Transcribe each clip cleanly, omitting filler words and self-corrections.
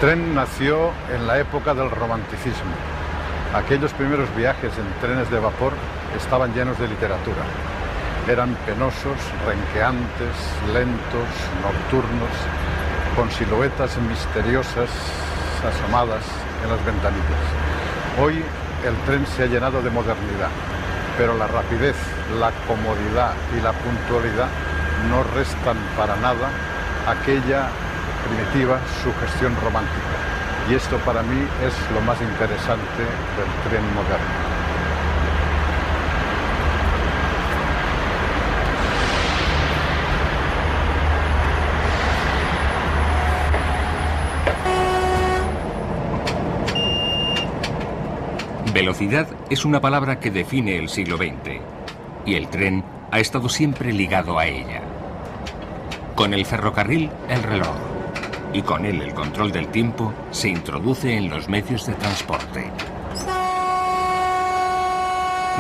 tren nació en la época del romanticismo. Aquellos primeros viajes en trenes de vapor estaban llenos de literatura. Eran penosos, renqueantes, lentos, nocturnos, con siluetas misteriosas asomadas en las ventanillas. Hoy el tren se ha llenado de modernidad, pero la rapidez, la comodidad y la puntualidad no restan para nada aquella primitiva sugestión romántica. Y esto para mí es lo más interesante del tren moderno. Velocidad es una palabra que define el siglo XX, y el tren ha estado siempre ligado a ella. Con el ferrocarril, el reloj, y con él el control del tiempo se introduce en los medios de transporte.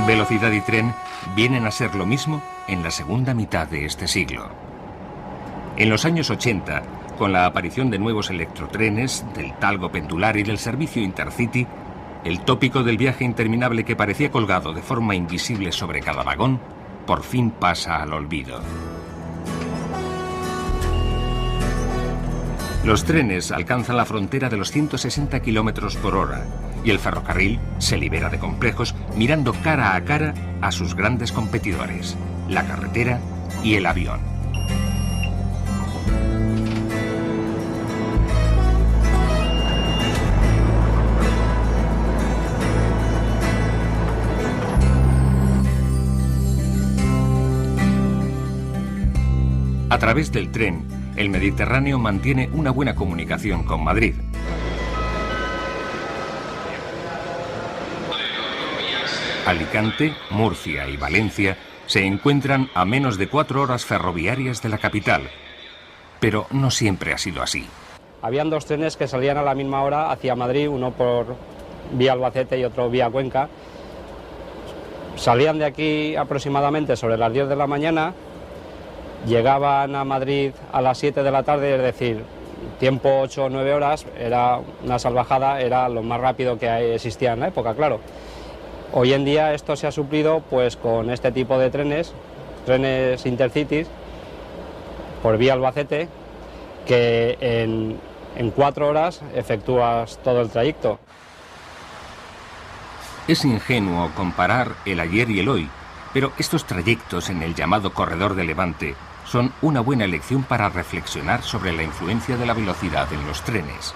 Velocidad y tren vienen a ser lo mismo en la segunda mitad de este siglo. En los años 80, con la aparición de nuevos electrotrenes, del talgo pendular y del servicio Intercity, el tópico del viaje interminable que parecía colgado de forma invisible sobre cada vagón, por fin pasa al olvido. Los trenes alcanzan la frontera de los 160 km por hora y el ferrocarril se libera de complejos mirando cara a cara a sus grandes competidores, la carretera y el avión. A través del tren, el Mediterráneo mantiene una buena comunicación con Madrid. Alicante, Murcia y Valencia se encuentran a menos de 4 horas ferroviarias de la capital. Pero no siempre ha sido así. Habían dos trenes que salían a la misma hora hacia Madrid, uno por vía Albacete y otro vía Cuenca. Salían de aquí aproximadamente sobre las 10 de la mañana. Llegaban a Madrid a las 7 de la tarde, es decir, tiempo 8 o 9 horas, era una salvajada, era lo más rápido que existía en la época, claro. Hoy en día esto se ha suplido pues con este tipo de trenes Intercities, por vía Albacete, que en 4 horas efectúas todo el trayecto. Es ingenuo comparar el ayer y el hoy, pero estos trayectos en el llamado Corredor de Levante son una buena lección para reflexionar sobre la influencia de la velocidad en los trenes.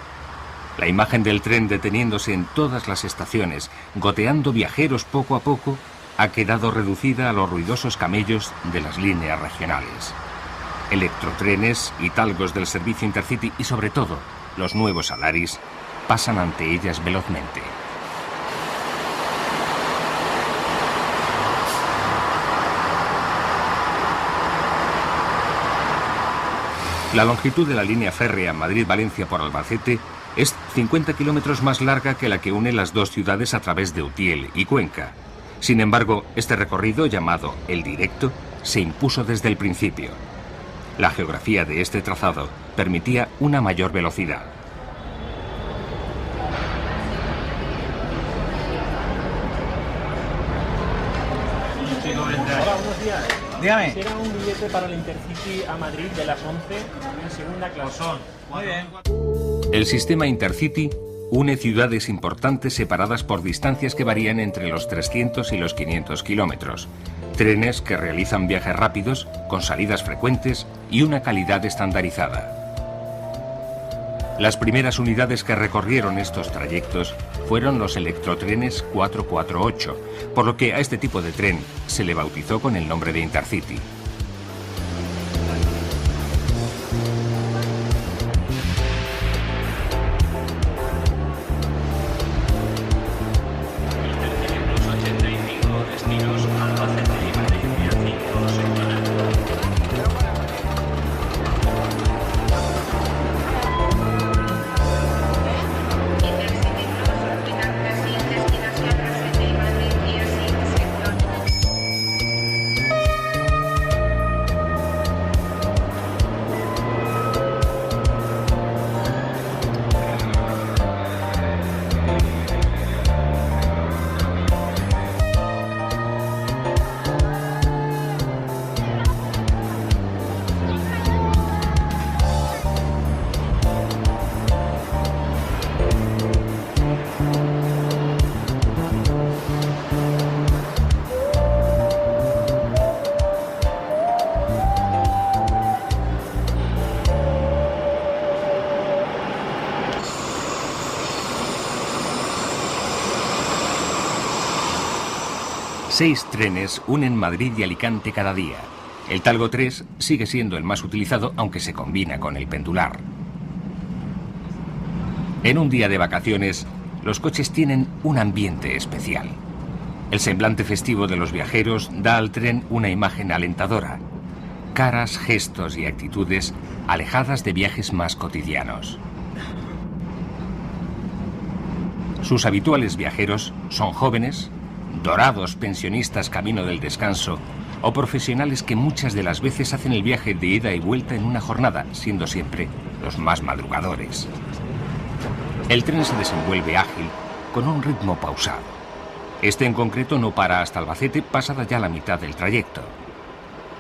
La imagen del tren deteniéndose en todas las estaciones, goteando viajeros poco a poco, ha quedado reducida a los ruidosos camellos de las líneas regionales. Electrotrenes y talgos del servicio Intercity y sobre todo los nuevos Alaris pasan ante ellas velozmente. La longitud de la línea férrea Madrid-Valencia por Albacete es 50 kilómetros más larga que la que une las dos ciudades a través de Utiel y Cuenca. Sin embargo, este recorrido, llamado el directo, se impuso desde el principio. La geografía de este trazado permitía una mayor velocidad. Hola, buenos días. Dígame. Quisiera un billete para el Intercity a Madrid de las 11 en segunda clase. Muy bien. El sistema Intercity une ciudades importantes separadas por distancias que varían entre los 300 y los 500 kilómetros. Trenes que realizan viajes rápidos, con salidas frecuentes y una calidad estandarizada. Las primeras unidades que recorrieron estos trayectos fueron los electrotrenes 448, por lo que a este tipo de tren se le bautizó con el nombre de Intercity. 6 trenes unen Madrid y Alicante cada día. El Talgo 3 sigue siendo el más utilizado, aunque se combina con el pendular. En un día de vacaciones, los coches tienen un ambiente especial. El semblante festivo de los viajeros da al tren una imagen alentadora. Caras, gestos y actitudes alejadas de viajes más cotidianos. Sus habituales viajeros son jóvenes, dorados pensionistas camino del descanso o profesionales que muchas de las veces hacen el viaje de ida y vuelta en una jornada, siendo siempre los más madrugadores. El tren se desenvuelve ágil, con un ritmo pausado. Este en concreto no para hasta Albacete, pasada ya la mitad del trayecto.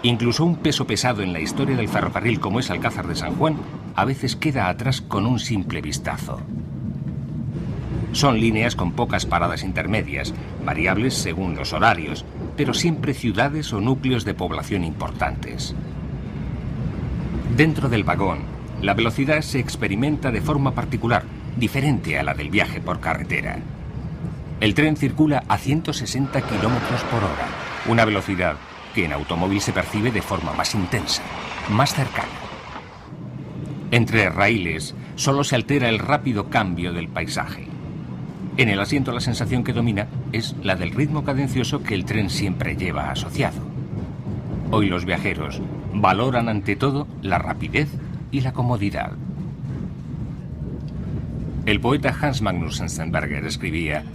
Incluso un peso pesado en la historia del ferrocarril como es Alcázar de San Juan, a veces queda atrás con un simple vistazo. Son líneas con pocas paradas intermedias, variables según los horarios, pero siempre ciudades o núcleos de población importantes. Dentro del vagón, la velocidad se experimenta de forma particular, diferente a la del viaje por carretera. El tren circula a 160 kilómetros por hora, una velocidad que en automóvil se percibe de forma más intensa, más cercana. Entre raíles solo se altera el rápido cambio del paisaje. En el asiento la sensación que domina es la del ritmo cadencioso que el tren siempre lleva asociado. Hoy los viajeros valoran ante todo la rapidez y la comodidad. El poeta Hans Magnus Enzensberger escribía: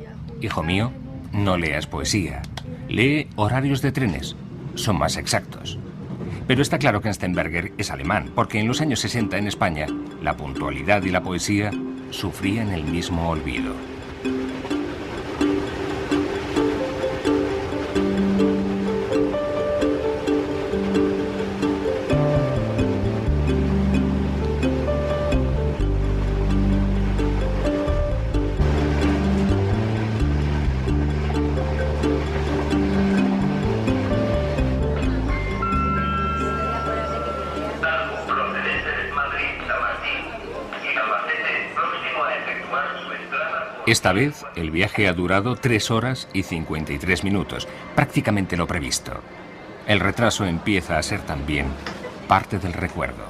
«Hijo mío, no leas poesía, lee horarios de trenes, son más exactos». Pero está claro que Enzensberger es alemán, porque en los años 60 en España la puntualidad y la poesía sufrían el mismo olvido. Esta vez, el viaje ha durado 3 horas y 53 minutos, prácticamente lo previsto. El retraso empieza a ser también parte del recuerdo.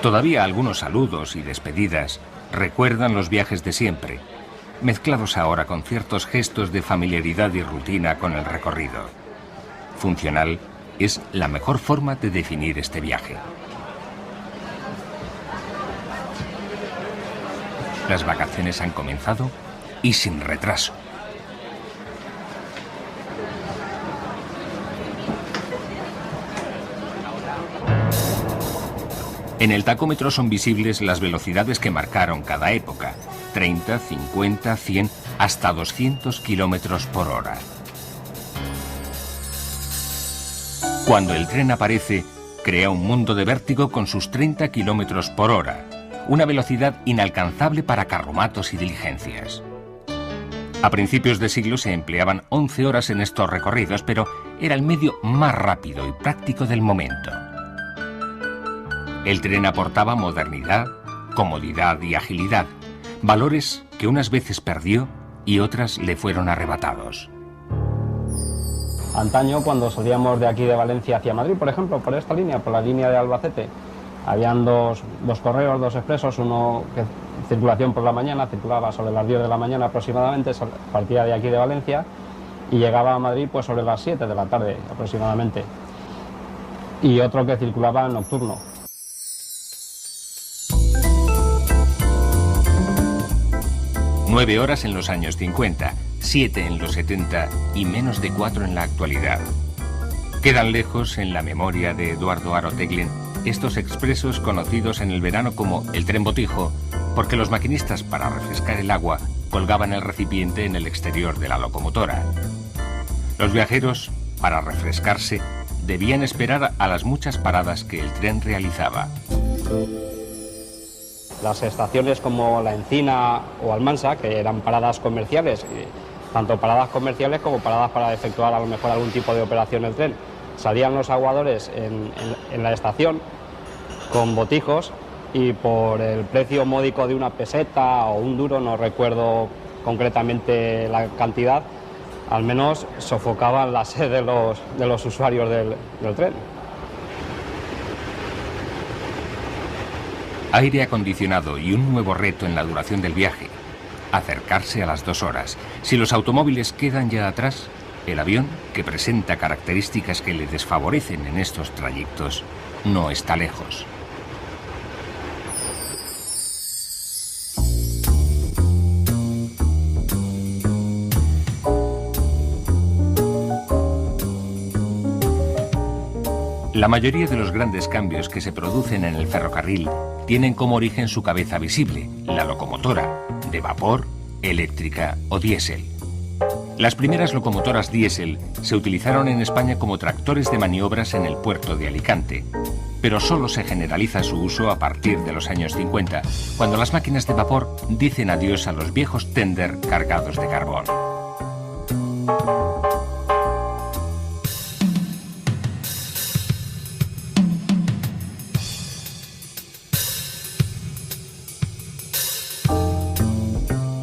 Todavía algunos saludos y despedidas recuerdan los viajes de siempre, mezclados ahora con ciertos gestos de familiaridad y rutina con el recorrido. Funcional es la mejor forma de definir este viaje. Las vacaciones han comenzado y sin retraso. En el tacómetro son visibles las velocidades que marcaron cada época: 30, 50, 100, hasta 200 kilómetros por hora. Cuando el tren aparece, crea un mundo de vértigo con sus 30 kilómetros por hora. Una velocidad inalcanzable para carromatos y diligencias. A principios de siglo se empleaban 11 horas en estos recorridos, pero era el medio más rápido y práctico del momento. El tren aportaba modernidad, comodidad y agilidad, valores que unas veces perdió y otras le fueron arrebatados. Antaño, cuando salíamos de aquí de Valencia hacia Madrid, por ejemplo, por esta línea, por la línea de Albacete, habían dos correos, dos expresos, uno que circulación por la mañana, circulaba sobre las 10 de la mañana aproximadamente, partía de aquí de Valencia y llegaba a Madrid pues sobre las 7 de la tarde aproximadamente. Y otro que circulaba nocturno. Nueve horas en los años 50, 7 en los 70 y menos de 4 en la actualidad. Quedan lejos en la memoria de Eduardo Haro Teglen estos expresos conocidos en el verano como el tren botijo, porque los maquinistas, para refrescar el agua, colgaban el recipiente en el exterior de la locomotora. Los viajeros, para refrescarse, debían esperar a las muchas paradas que el tren realizaba. Las estaciones como La Encina o Almansa, que eran paradas comerciales, tanto paradas comerciales como paradas para efectuar a lo mejor algún tipo de operación del tren, salían los aguadores en la estación con botijos y por el precio módico de una peseta o un duro, no recuerdo concretamente la cantidad, al menos sofocaban la sed de los usuarios del tren. Aire acondicionado y un nuevo reto en la duración del viaje: acercarse a las 2 horas. Si los automóviles quedan ya atrás, el avión, que presenta características que le desfavorecen en estos trayectos, no está lejos. La mayoría de los grandes cambios que se producen en el ferrocarril tienen como origen su cabeza visible, la locomotora, de vapor, eléctrica o diésel. Las primeras locomotoras diésel se utilizaron en España como tractores de maniobras en el puerto de Alicante, pero solo se generaliza su uso a partir de los años 50, cuando las máquinas de vapor dicen adiós a los viejos tender cargados de carbón.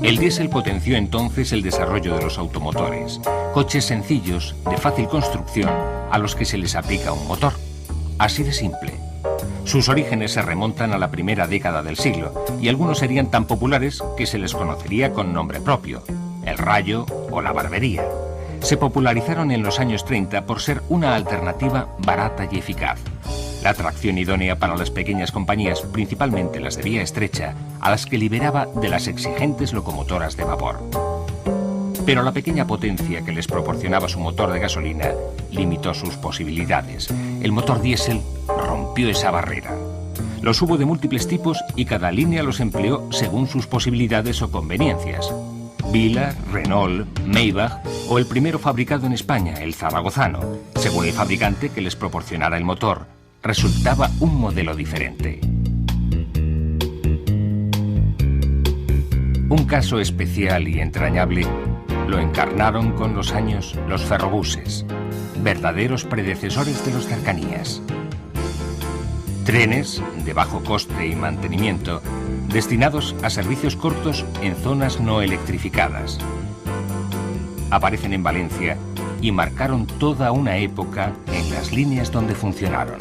El diésel potenció entonces el desarrollo de los automotores, coches sencillos, de fácil construcción, a los que se les aplica un motor. Así de simple. Sus orígenes se remontan a la primera década del siglo, y algunos serían tan populares que se les conocería con nombre propio: el rayo o la barbería. Se popularizaron en los años 30 por ser una alternativa barata y eficaz. La tracción idónea para las pequeñas compañías, principalmente las de vía estrecha, a las que liberaba de las exigentes locomotoras de vapor. Pero la pequeña potencia que les proporcionaba su motor de gasolina limitó sus posibilidades. El motor diésel rompió esa barrera. Los hubo de múltiples tipos y cada línea los empleó según sus posibilidades o conveniencias. Vila, Renault, Maybach o el primero fabricado en España, el zaragozano, según el fabricante que les proporcionara el motor, resultaba un modelo diferente. Un caso especial y entrañable lo encarnaron con los años los ferrobuses, verdaderos predecesores de los cercanías. Trenes de bajo coste y mantenimiento, destinados a servicios cortos en zonas no electrificadas. Aparecen en Valencia y marcaron toda una época en las líneas donde funcionaron.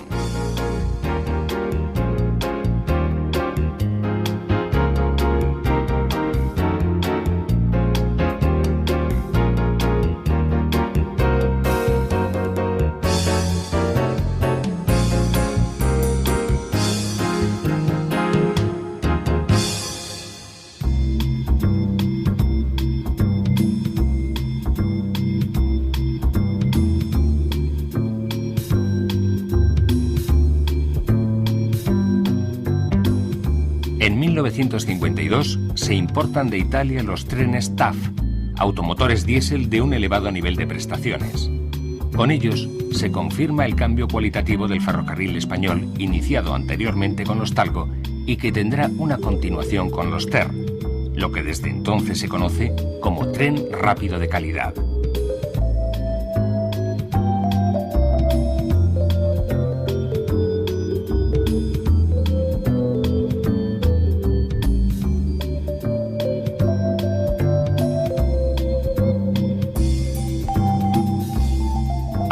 En 1952 se importan de Italia los trenes TAF, automotores diésel de un elevado nivel de prestaciones. Con ellos se confirma el cambio cualitativo del ferrocarril español, iniciado anteriormente con los Talgo y que tendrá una continuación con los TER, lo que desde entonces se conoce como tren rápido de calidad.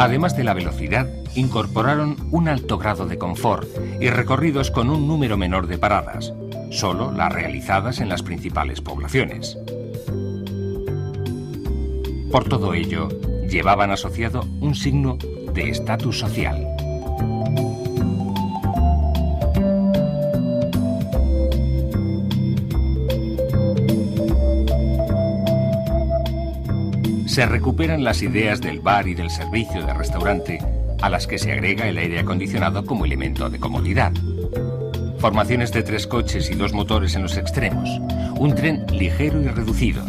Además de la velocidad, incorporaron un alto grado de confort y recorridos con un número menor de paradas, solo las realizadas en las principales poblaciones. Por todo ello, llevaban asociado un signo de estatus social. Se recuperan las ideas del bar y del servicio de restaurante, a las que se agrega el aire acondicionado como elemento de comodidad. Formaciones de 3 coches y 2 motores en los extremos. Un tren ligero y reducido,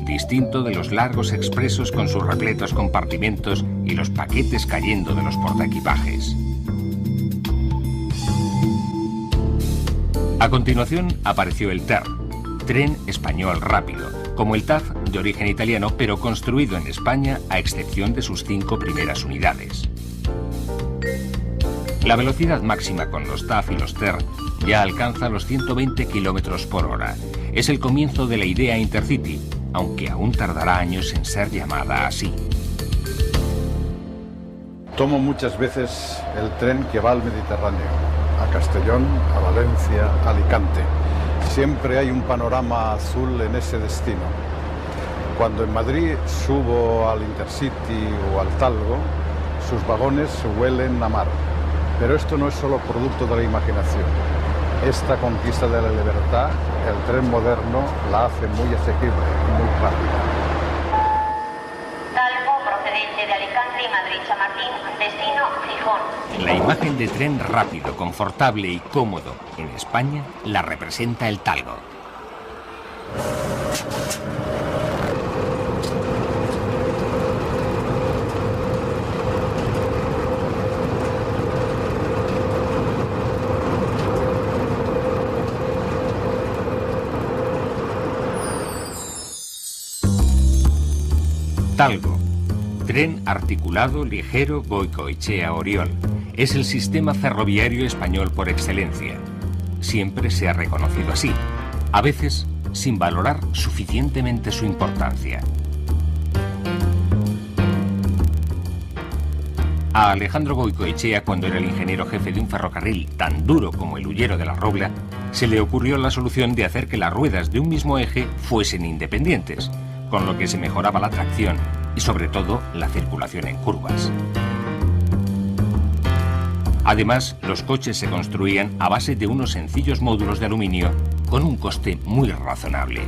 distinto de los largos expresos con sus repletos compartimentos y los paquetes cayendo de los portaequipajes. A continuación apareció el TER, tren español rápido, como el TAF de origen italiano, pero construido en España a excepción de sus 5 primeras unidades. La velocidad máxima con los TAF y los TER ya alcanza los 120 km/h. Es el comienzo de la idea Intercity, aunque aún tardará años en ser llamada así. Tomo muchas veces el tren que va al Mediterráneo, a Castellón, a Valencia, a Alicante. Siempre hay un panorama azul en ese destino. Cuando en Madrid subo al Intercity o al Talgo, sus vagones huelen a mar. Pero esto no es solo producto de la imaginación. Esta conquista de la libertad, el tren moderno la hace muy asequible, muy rápida. Talgo, procedente de Alicante y Madrid-Chamartín, destino Gijón. La imagen de tren rápido, confortable y cómodo en España la representa el Talgo. Talgo, tren articulado ligero Goicoechea-Oriol. Es el sistema ferroviario español por excelencia. Siempre se ha reconocido así, a veces sin valorar suficientemente su importancia. A Alejandro Goicoechea, cuando era el ingeniero jefe de un ferrocarril tan duro como el Hullero de la Robla, se le ocurrió la solución de hacer que las ruedas de un mismo eje fuesen independientes, con lo que se mejoraba la tracción y sobre todo la circulación en curvas. Además, los coches se construían a base de unos sencillos módulos de aluminio con un coste muy razonable.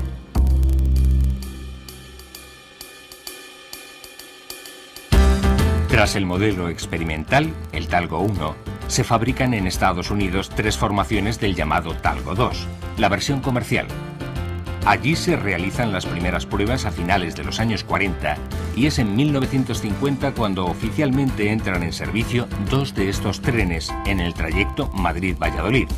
Tras el modelo experimental, el Talgo 1, se fabrican en Estados Unidos 3 formaciones del llamado Talgo 2, la versión comercial. Allí se realizan las primeras pruebas a finales de los años 40 y es en 1950 cuando oficialmente entran en servicio 2 de estos trenes en el trayecto Madrid-Valladolid,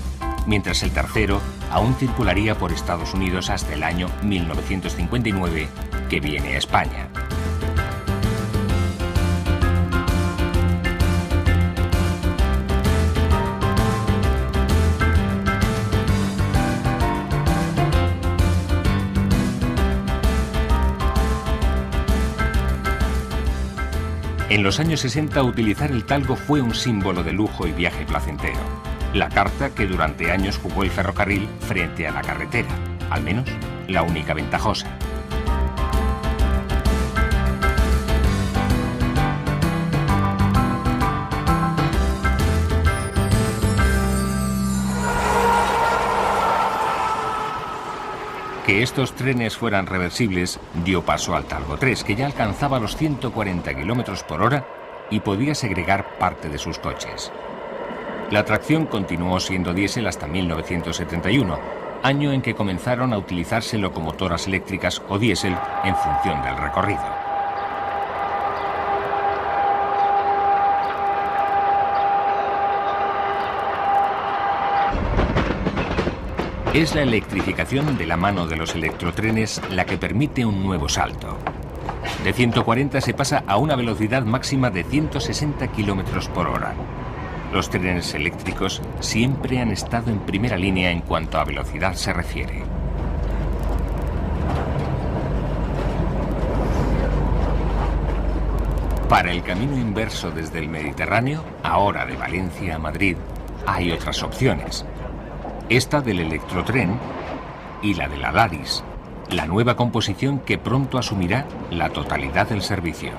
mientras el tercero aún circularía por Estados Unidos hasta el año 1959, que viene a España. En los años 60 utilizar el Talgo fue un símbolo de lujo y viaje placentero. La carta que durante años jugó el ferrocarril frente a la carretera, al menos la única ventajosa. Que estos trenes fueran reversibles dio paso al Talgo 3, que ya alcanzaba los 140 km por hora y podía segregar parte de sus coches. La tracción continuó siendo diésel hasta 1971, año en que comenzaron a utilizarse locomotoras eléctricas o diésel en función del recorrido. Es la electrificación de la mano de los electrotrenes la que permite un nuevo salto. De 140 se pasa a una velocidad máxima de 160 km por hora. Los trenes eléctricos siempre han estado en primera línea en cuanto a velocidad se refiere. Para el camino inverso desde el Mediterráneo, ahora de Valencia a Madrid, hay otras opciones. Esta del electrotren y la de la Laris, la nueva composición que pronto asumirá la totalidad del servicio.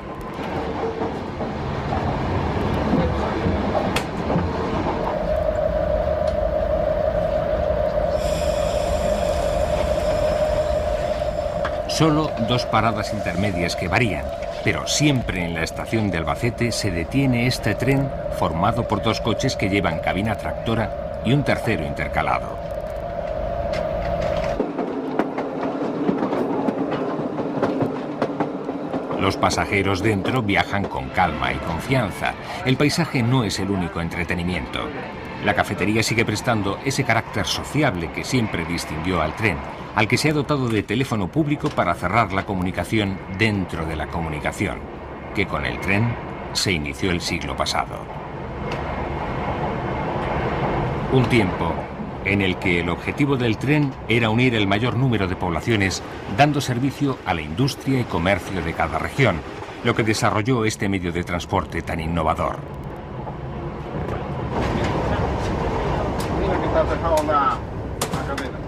Solo 2 paradas intermedias que varían, pero siempre en la estación de Albacete se detiene este tren formado por 2 coches que llevan cabina tractora y un tercero intercalado. Los pasajeros dentro viajan con calma y confianza. El paisaje no es el único entretenimiento. La cafetería sigue prestando ese carácter sociable que siempre distinguió al tren, al que se ha dotado de teléfono público para cerrar la comunicación dentro de la comunicación, que con el tren se inició el siglo pasado. Un tiempo en el que el objetivo del tren era unir el mayor número de poblaciones, dando servicio a la industria y comercio de cada región, lo que desarrolló este medio de transporte tan innovador. Mira que te has dejado la cadena.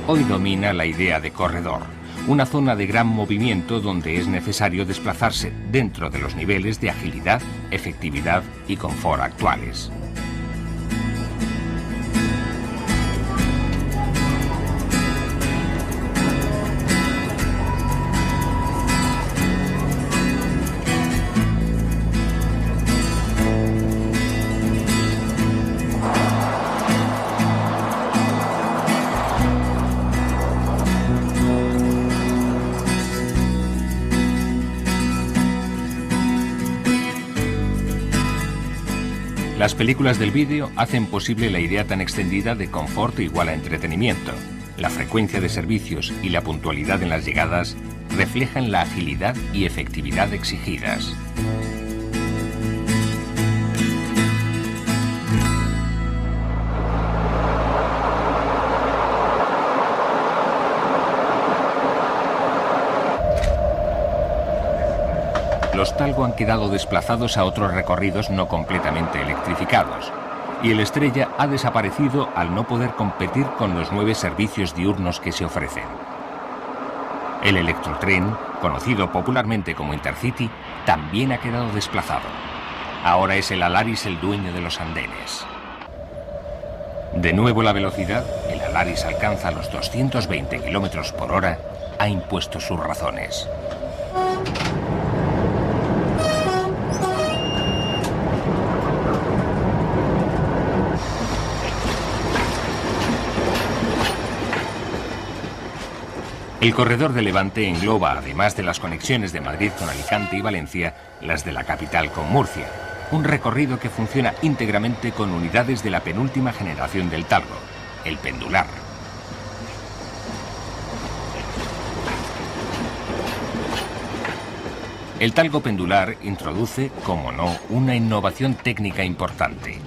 Hoy domina la idea de corredor, una zona de gran movimiento donde es necesario desplazarse dentro de los niveles de agilidad, efectividad y confort actuales. Las películas del vídeo hacen posible la idea tan extendida de confort igual a entretenimiento. La frecuencia de servicios y la puntualidad en las llegadas reflejan la agilidad y efectividad exigidas. Los Talgo han quedado desplazados a otros recorridos no completamente electrificados, y el Estrella ha desaparecido al no poder competir con los 9 servicios diurnos que se ofrecen. El Electrotren, conocido popularmente como Intercity, también ha quedado desplazado. Ahora es el Alaris el dueño de los andenes. De nuevo la velocidad, el Alaris alcanza los 220 km por hora, ha impuesto sus razones. El corredor de Levante engloba, además de las conexiones de Madrid con Alicante y Valencia, las de la capital con Murcia. Un recorrido que funciona íntegramente con unidades de la penúltima generación del Talgo, el pendular. El Talgo pendular introduce, como no, una innovación técnica importante.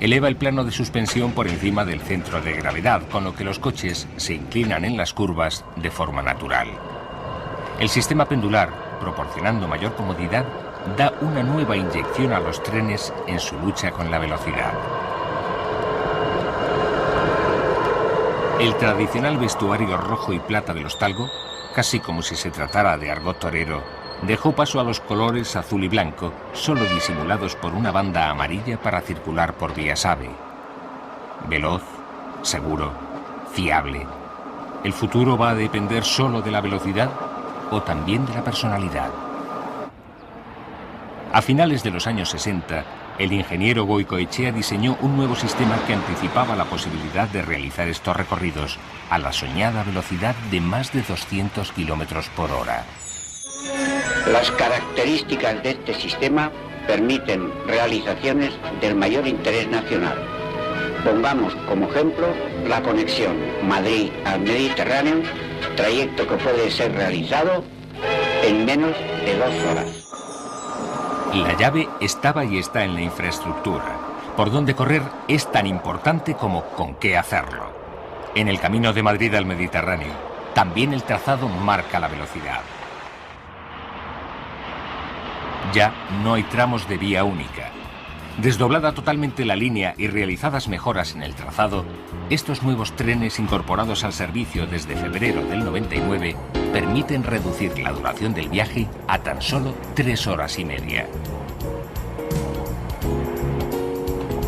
Eleva el plano de suspensión por encima del centro de gravedad, con lo que los coches se inclinan en las curvas de forma natural. El sistema pendular, proporcionando mayor comodidad, da una nueva inyección a los trenes en su lucha con la velocidad. El tradicional vestuario rojo y plata de los Talgo, casi como si se tratara de argot torero, dejó paso a los colores azul y blanco, solo disimulados por una banda amarilla para circular por vías AVE. Veloz, seguro, fiable. ¿El futuro va a depender solo de la velocidad o también de la personalidad? A finales de los años 60, el ingeniero Goicoechea diseñó un nuevo sistema que anticipaba la posibilidad de realizar estos recorridos a la soñada velocidad de más de 200 km por hora. Las características de este sistema permiten realizaciones del mayor interés nacional. Pongamos como ejemplo la conexión Madrid al Mediterráneo, trayecto que puede ser realizado en menos de 2 horas. La llave estaba y está en la infraestructura. Por dónde correr es tan importante como con qué hacerlo. En el camino de Madrid al Mediterráneo, también el trazado marca la velocidad. Ya no hay tramos de vía única. Desdoblada totalmente la línea y realizadas mejoras en el trazado, estos nuevos trenes incorporados al servicio desde febrero del 99 permiten reducir la duración del viaje a tan solo 3 horas y media.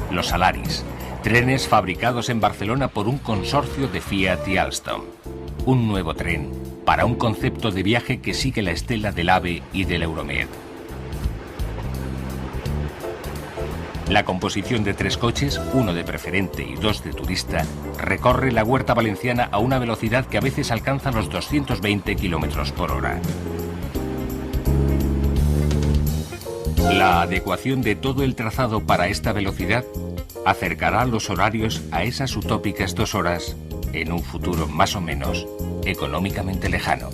Los Alaris, trenes fabricados en Barcelona por un consorcio de Fiat y Alstom. Un nuevo tren para un concepto de viaje que sigue la estela del AVE y del Euromed. La composición de 3 coches, 1 de preferente y 2 de turista, recorre la Huerta Valenciana a una velocidad que a veces alcanza los 220 km por hora. La adecuación de todo el trazado para esta velocidad acercará los horarios a esas utópicas 2 horas en un futuro más o menos económicamente lejano.